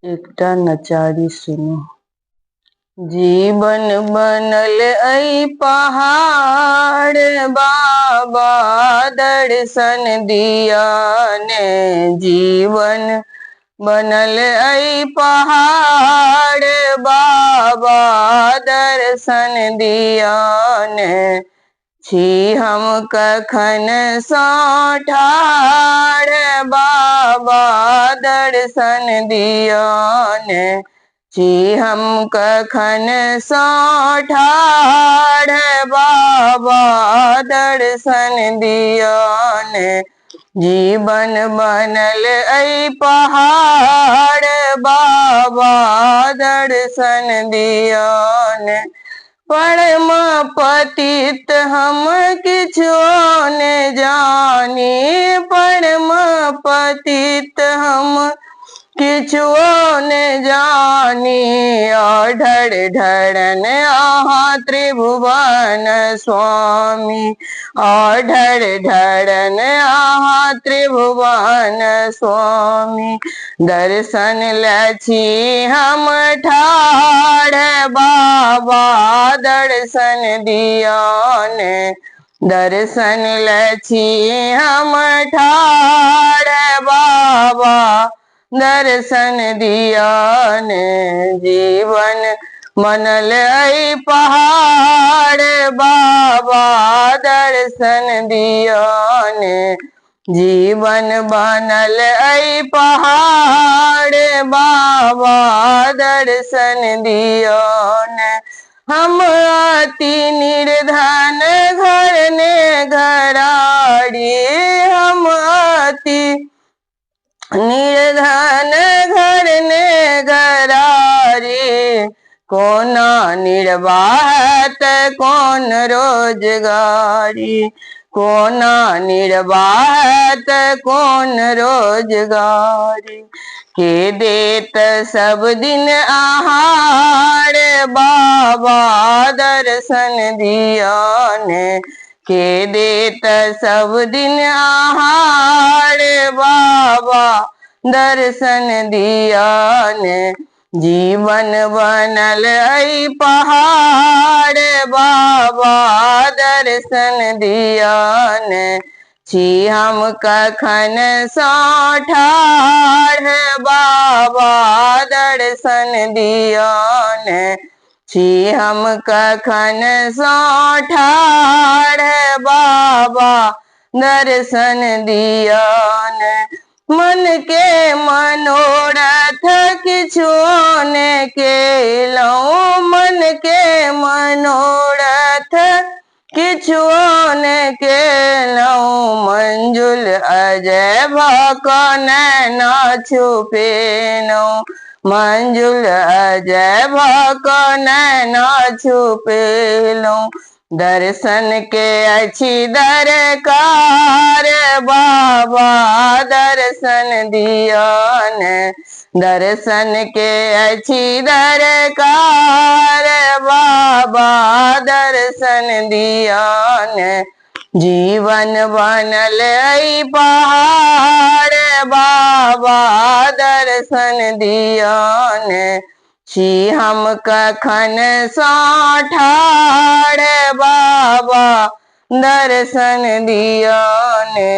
एकटा नचारी सुनो। जीवन बनल ऐ पहाड़, बाबा दर्शन दिया ने। जीवन बनल ऐ पहाड़, बाबा दर्शन दिया ने। छी हम कखन सँ ठाढ़, बाबा दर्शन दिया ने। छी हम कखन सँ ठाढ़, बाबा दर्शन दिया ने। जीवन बनल ऐ पहाड़, बाबा दर्शन दिया ने। परम पतित हम किछो ने जानी, परम पतित हम किछो ने जानी। ढर ढरन आहाँ त्रिभुवन स्वामी, ढर ढरन आहाँ त्रिभुवन स्वामी। दर्शन लै छी हम ठाढ़, बाबा दर्शन दिया ने। दर्शन लै छी हम ठाढ़, बाबा दर्शन दिया ने। जीवन बनल ऐ पहाड़, बाबा दर्शन दिया ने। जीवन बनल ऐ पहाड़, बाबा दर्शन दिया ने। हम अति निर्धन घर ने घराड़ी, हम अति निर्धन घर ने घरारी। कोना निर्वाहत कौन रोजगारी, कोना निर्वाहत कौन रोजगारी। के देत सब दिन आहार, बाबा दर्शन दिया ने। के देत सब दिन आहार, बाबा दर्शन दिया ने। जीवन बनल ऐ पहाड़, बाबा दर्शन दिया ने। छी हम कखन सँ ठाढ़, बाबा दर्शन दिया ने। छी हम कखन सँ ठाढ़, बाबा दर्शन दिया ने। मन के मनोरथ किछो ने केलहुँ, मन के मनोरथ किछो ने केलहुँ। मंजुल अजय भऽ कऽ नैना छुपेलहुँ, मंजुल अजय भऽ कऽ नैना छुपेलहुँ। दर्शन के अछि दरकार, बाबा दर्शन दिया ने। दर्शन के अछि दरकार, बाबा दर्शन दिया ने। जीवन बनल ऐ पहाड़, बाबा दर्शन दिया ने। छी हम कखन सँ ठाढ़, बाबा दर्शन दिया ने।